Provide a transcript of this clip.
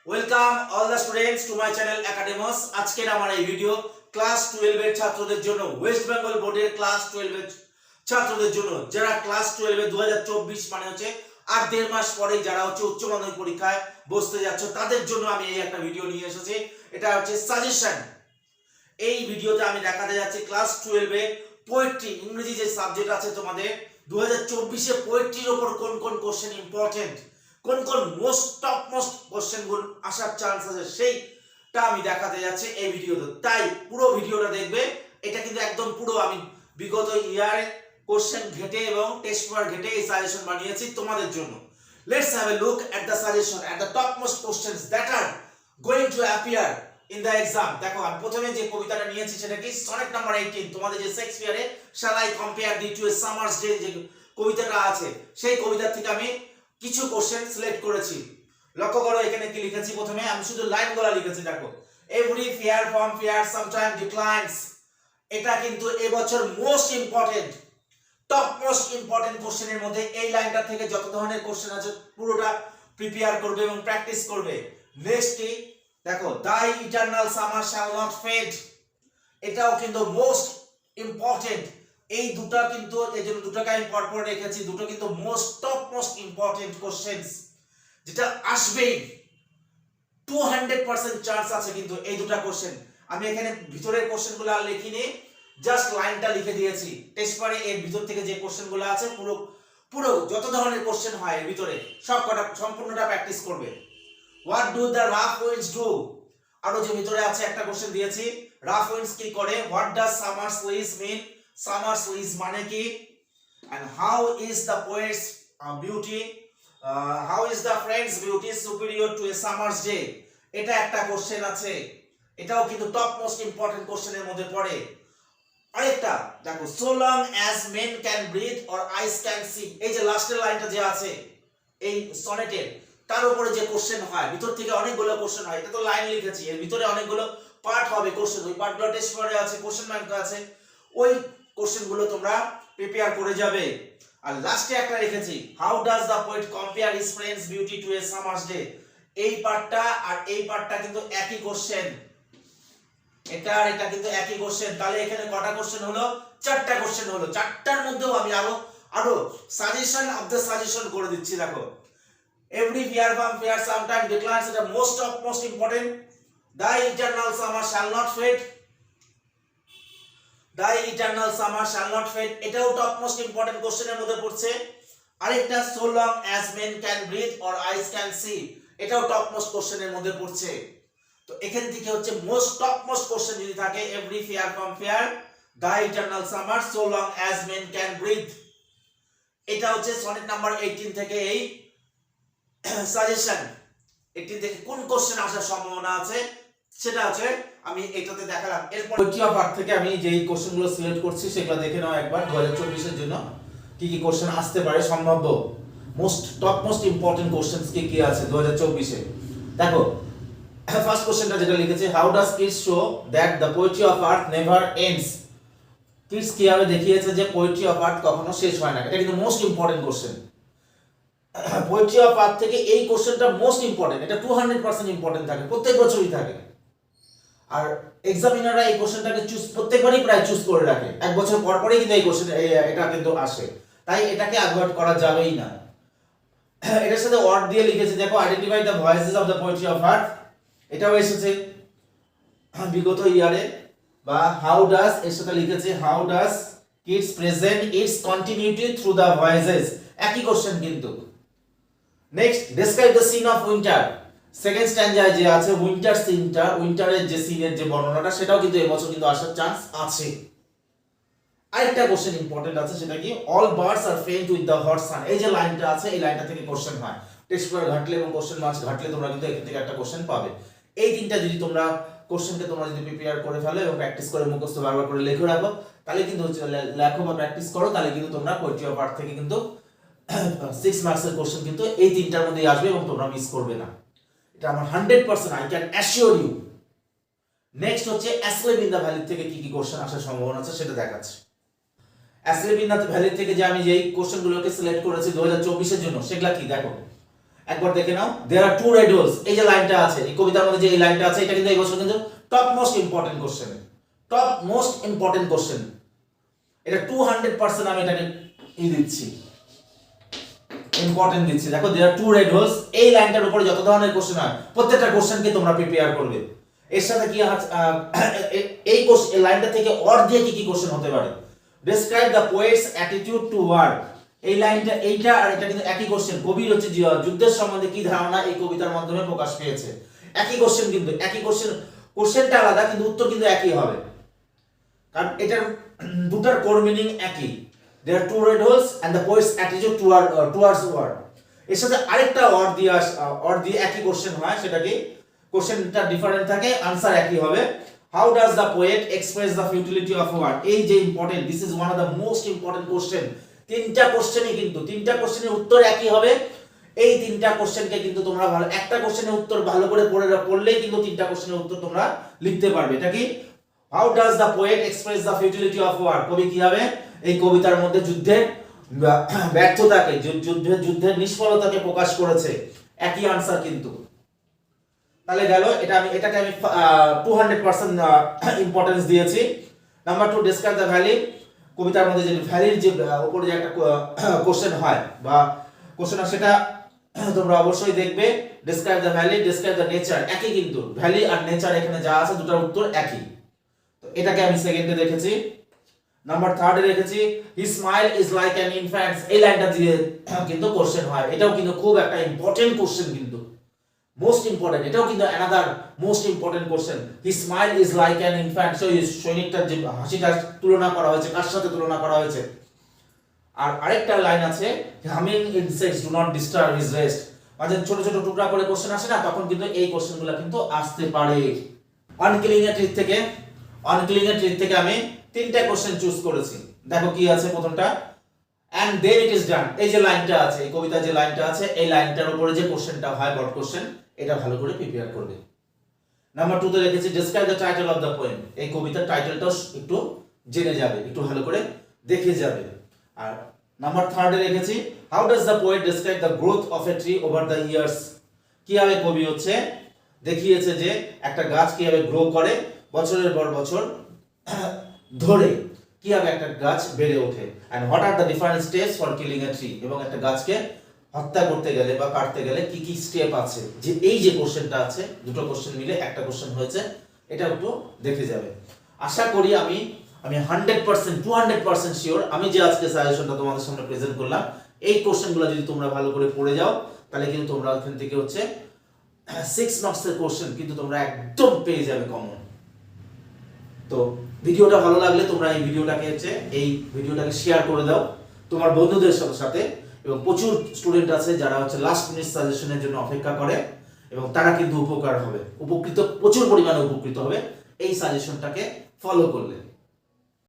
Welcome all the students to my channel একাডেমস। আজকের আমার এই ভিডিও ক্লাস 12 এর ছাত্রদের জন্য, ওয়েস্ট বেঙ্গল বোর্ডের ক্লাস 12 এর ছাত্রদের জন্য, যারা ক্লাস 12 এ 2024 মানে হচ্ছে আর 1.5 মাস পরে যারা হচ্ছে উচ্চ মাধ্যমিক পরীক্ষায় বসতে যাচ্ছে তাদের জন্য আমি এই একটা ভিডিও নিয়ে এসেছি। এটা হচ্ছে সাজেশন। এই ভিডিওতে আমি দেখাতে যাচ্ছি ক্লাস 12 এ পোয়েট্রি, ইংরেজি যে সাবজেক্ট আছে তোমাদের 2024 এ পোয়েট্রির উপর কোন কোন কোশ্চেন ইম্পর্টেন্ট, কোন কোন টপ মোস্ট কোশ্চেন গুলো আসার চান্স আছে সেইটা আমি দেখাতে যাচ্ছি এই ভিডিওতে। তাই পুরো ভিডিওটা দেখবে। এটা কিন্তু একদম পুরো আমি বিগত ইয়ারে কোশ্চেন ঘেটে এবং টেস্ট পেপার ঘেটে এই সাজেশন বানিয়েছি তোমাদের জন্য। Let's have a look at the suggestion at the top most questions that are going to appear in the exam. দেখো আমি প্রথমে যে কবিতাটা নিয়েছি সেটা কি সনেট নাম্বার 18, তোমাদের যে শেক্সপিয়ারে shall I compare thee to a summer's day যে কবিতাটা আছে সেই কবিতা থেকে আমি কিছু কোশ্চেন সিলেক্ট করেছি। লক্ষ্য করো এখানে কি লিখেছি। প্রথমে আমি শুধু লাইনগুলো লিখেছি। দেখো, every fair from fair sometime declines. এটা কিন্তু এবছর most important, top most important কোশ্চেনের মধ্যে এই লাইনটা থেকে যত ধরনের কোশ্চেন আছে পুরোটা প্রিপেয়ার করবে এবং প্র্যাকটিস করবে। নেক্সট কি দেখো, thy eternal summer shall not fade. এটাও কিন্তু মোস্ট ইম্পর্টেন্ট। এই দুটো কিন্তু এই জন্য দুটোকে আমি পরপর রেখেছি। দুটো কিন্তু টপ মোস্ট ইম্পর্টেন্ট কোশ্চেনস, যেটা আসবেই 200% চান্স আছে কিন্তু এই দুটো কোশ্চেন। আমি এখানে ভিতরের কোশ্চেনগুলো আর লিখিনি, জাস্ট লাইনটা লিখে দিয়েছি। টেস্ট পেপারে এর ভিতর থেকে যে কোশ্চেনগুলো আছে পুরো পুরো যত ধরনের কোশ্চেন হয় এর ভিতরে সবকটা সম্পূর্ণটা প্র্যাকটিস করবে। What do the rough winds do. আরো যে ভিতরে আছে একটা কোশ্চেন দিয়েছি, রাফ উইন্ডস কি করে। What does summer lease mean. Summer lease মানে কি। and how is the poet's beauty, how is the friend's beauty superior to a summer's day। এটা একটা কোশ্চেন আছে, এটাও কিন্তু টপ মোস্ট ইম্পর্টেন্ট কোশ্চেনের মধ্যে পড়ে। আরেকটা দেখো, so long as men can breathe or eyes can see। এই যে লাস্টের লাইনটা যে আছে এই সনেটের, তার উপরে যে কোশ্চেন হয় ভিতর থেকে অনেকগুলো কোশ্চেন হয়। এটা তো লাইন লিখেছি, এর ভিতরে অনেকগুলো পার্ট হবে কোশ্চেন। ওই পার্টগুলো টেস্ট পেপারে আছে, কোশ্চেন ব্যাংকে আছে। ওই কোশ্চেনগুলো তোমরা প্রিপেয়ার করে যাবে। আর লাস্টে একটা রেখেছি, how does the poet compare his friends beauty to a summer's day. এই পার্টটা আর এই পার্টটা কিন্তু একই কোশ্চেন। এটা আর এটা কিন্তু একই কোশ্চেন। তাহলে এখানে কটা কোশ্চেন হলো? 4টা কোশ্চেন হলো। 4টার মধ্যেও আমি আরো সাজেশন অফ দ্য সাজেশন করে দিচ্ছি। দেখো, every fair from fair sometime declines, এটা most important. The eternal summer shall not fade, the eternal summer shall not fade, এটাও টপ মোস্ট ইম্পর্টেন্ট কোশ্চেনের মধ্যে পড়ছে। আরেকটা, so long as men can breathe or eyes can see, এটাও top most কোশ্চেনের মধ্যে পড়ছে। তো এখান থেকে হচ্ছে টপ মোস্ট কোশ্চেন যদি থাকে, every fair from fair, the eternal summer, so long as men can breathe. এটা হচ্ছে সনেট নাম্বার 18 থেকে এই সাজেশন। 18 থেকে কোন কোশ্চেন আসার সম্ভাবনা আছে সেটা আছে আমি এটাতে দেখালাম। এরপর পোয়েট্রি অফ আর্ট থেকে আমি যেই কোশ্চেনগুলো সিলেক্ট করছি সেগুলো দেখে নাও একবার। 2024 এর জন্য কি কি কোশ্চেন আসতে পারে সম্ভাব্য, টপ মোস্ট ইম্পর্টেন্ট কোশ্চেনস কি কি আছে 2024 এ। দেখো, ফার্স্ট কোশ্চেনটা যেটা লিখেছে, how does Keats show that the poetry of art never ends. Keats কিভাবে দেখিয়েছে যে পোয়েট্রি অফ আর্ট কখনো শেষ হয় না। এটা কিন্তু most important question. Poetry of art থেকে এই কোশ্চেনটা মোস্ট ইম্পর্টেন্ট। এটা 200% ইম্পর্টেন্ট থাকে, প্রত্যেক বছরই থাকে। আর এক্সামিনাররা এই কোশ্চেনটাকে প্রত্যেকবারই প্রায় চুজ করে রাখে, এক বছর পর পরই কিন্তু এই কোশ্চেন এটা কিন্তু আসে। তাই এটাকে অ্যাভয়েড করা যাবেই না। এটার সাথে ওয়ার্ড দিয়ে লিখেছে, দেখো, identify the voices of the poetry of art. এটাও এসেছে বিগত ইয়ারে। বা হাউ ডাজ, এর সাথে লিখেছে, how does Keats present its continuity through the voices. একই কোশ্চেন কিন্তু। Next, describe the scene of winter. Second standard যে আছে উইন্টার সিনটা, উইন্টারের যে সিনের যে বর্ণনাটা, সেটাও কিন্তু এই বছর কিন্তু আসার চান্স আছে। আরেকটা কোশ্চেন ইম্পর্টেন্ট আছে, সেটা কি, all birds are faint with the hot sun. এই যে লাইনটা আছে, এই লাইনটা থেকে কোশ্চেন হয়। টেক্সট পেপার ঘাটলে এবং কোশ্চেন মার্কস ঘাটলে তোমরা কিন্তু এখান থেকে একটা কোশ্চেন পাবে। এই তিনটা যদি তোমরা কোশ্চেনকে তোমরা যদি প্রিপেয়ার করে ফেলো এবং প্র্যাকটিস করে মুখস্থ বারবার করে লিখে রাখো, তাহলে কিন্তু লেখো বা প্র্যাকটিস করো, তাহলে কিন্তু তোমরা পোয়েট্রি অফ আর্ট থেকে কিন্তু 6 মার্কসের কোশ্চেন কিন্তু এই তিনটার মধ্যেই আসবে এবং তোমরা মিস করবে না। এটা আমার 100% I can assure you. Next হচ্ছে অ্যাসলেপ ইন দ্য ভ্যালি থেকে কি কি কোশ্চেন আসার সম্ভাবনা আছে সেটা দেখাচ্ছি। অ্যাসলেপ ইন দ্য ভ্যালি থেকে যে আমি যেই কোশ্চেনগুলোকে সিলেক্ট করেছি 2024 এর জন্য, সেগুলা কি দেখো। একবার দেখে নাও, দেয়ার আর টু রেড হোলস। এই যে লাইনটা আছে এই কবিতার মধ্যে, যে এই লাইনটা আছে, এটা কিন্তু এই বছর কিন্তু top most important question, top most important question. এটা 200% আমি এটাকে দিচ্ছি, ইম্পর্টেন্ট দিচ্ছি। দেখো দেয়ার আর টু রেড হোলস, এই লাইনটার উপরে যত ধরনের কোশ্চেন হয় প্রত্যেকটা কোশ্চেনকে তোমরা প্রিপেয়ার করবে। এর সাথে কি এই লাইনটা থেকে অর দিয়ে কি কি কোশ্চেন হতে পারে? Describe the poet's attitude to war. এই লাইনটা, এইটা আর এটা কিন্তু একই কোশ্চেন। কবির হচ্ছে যুদ্ধের সম্বন্ধে কি ধারণা এই কবিতার মাধ্যমে প্রকাশ পেয়েছে। একই কোশ্চেন, কিন্তু একই কোশ্চেন, কোশ্চেনটা আলাদা কিন্তু উত্তর কিন্তু একই হবে, কারণ এটার দুটার কোর মিনিং একই। There are two red holes and the poet's attitude towards war. এর সাথে আরেকটা অর দিয়ে একই কোশ্চেন হয়, সেটা কি? কোশ্চেনটা ডিফারেন্ট থাকে, আনসার একই হবে। How does the poet express the futility of war. এই যে important, this is one of the most important question. তিনটা কোশ্চেনই কিন্তু, তিনটা কোশ্চেনের উত্তর একই হবে। এই তিনটা কোশ্চেনকে কিন্তু তোমরা ভালো, একটা কোশ্চেনের উত্তর ভালো করে পড়লেই কিন্তু তিনটা কোশ্চেনের উত্তর তোমরা লিখতে পারবে। এটা কি? How does the poet express the futility of war. কবি কিভাবে এই কবিতার মধ্যে যুদ্ধের ব্যর্থতাকে, যুদ্ধের নিষ্ফলতাকে প্রকাশ করেছে। একই আনসার কিন্তু। তাহলে গেল, এটাকে আমি 200% ইম্পর্টেন্স দিয়েছি। Number 2, discuss the valley. কবিতার মধ্যে যে ভ্যালির যে উপরে যে একটা কোশ্চেন হয় বা কোশ্চেন, সেটা তোমরা অবশ্যই দেখবে। Describe the valley, describe the nature. একই কিন্তু, ভ্যালি আর নেচার এখানে যা আছে দুটার উত্তর একই। তো এটাকে আমি সেকেন্ডে রেখেছি। নাম্বার 3 এ রেখেছি হি smile is like an infant. এই লাইনটা দিয়ে কিন্তু কোশ্চেন হয়। এটাও কিন্তু খুব একটা ইম্পর্টেন্ট কোশ্চেন, কিন্তু মোস্ট ইম্পর্টেন্ট। এটাও কিন্তু another most important question. He smile is like an infant. সৈনিকটার যে হাসিটা তুলনা করা হয়েছে, কার সাথে তুলনা করা হয়েছে? আর আরেকটা লাইন আছে, humming insects do not disturb his rest. মানে ছোট ছোট টুকরা করে কোশ্চেন আসে না, তখন কিন্তু এই কোশ্চেনগুলো কিন্তু আসতে পারে। অনকিলিং এ ট্রিথ থেকে, অনকিলিং এ ট্রিথ থেকে আমি তিনটা কোশ্চেন চুজ করেছি। দেখো কি আছে প্রথমটা, and then it is done। এই যে লাইনটা আছে, এই কবিতার যে লাইনটা আছে, এই লাইনটার উপরে যে কোশ্চেনটা হয় বড় কোশ্চেন, এটা ভালো করে প্রিপেয়ার করবে। নাম্বার 2 তে রেখেছি describe the title of the poem. এই কবিতার টাইটেলটাও একটু জেনে যাবে, একটু ভালো করে দেখে যাবে। আর নাম্বার 3 এ রেখেছি how does the poet describe the growth of a tree over the years. কিভাবে কবি হচ্ছে দেখিয়েছে যে একটা গাছ কিভাবে গ্রো করে বছরের পর বছর ধরে, কিভাবে একটা গাছ বেড়ে ওঠে। And what are the different steps for killing a tree. এবং একটা গাছকে হত্যা করতে গেলে বা কাটতে গেলে কি কি স্টেপ আছে, যে এই যে কোশ্চেনটা আছে, দুটো কোশ্চেন মিলে একটা কোশ্চেন হয়েছে, এটা একটু দেখে যাবে। আশা করি আমি 100% 200% শিওর, আমি যে আজকে সাজেশনটা তোমাদের সামনে প্রেজেন্ট করলাম, এই কোশ্চেনগুলো যদি তোমরা ভালো করে পড়ে যাও, তাহলে কিন্তু তোমরা ওখান থেকে হচ্ছে 6 মার্কসের কোশ্চেন কিন্তু তোমরা একদম পেয়ে যাবে কমন। তো ভিডিওটা ভালো লাগলে তোমরা এই ভিডিওটাকে শেয়ার করে দাও তোমার বন্ধুদের সাথে। এবং প্রচুর স্টুডেন্ট আছে যারা হচ্ছে লাস্ট মিনিট সাজেশনের জন্য অপেক্ষা করে, এবং তারা কিন্তু উপকৃত, প্রচুর পরিমাণে উপকৃত হবে এই সাজেশনটাকে ফলো করলে।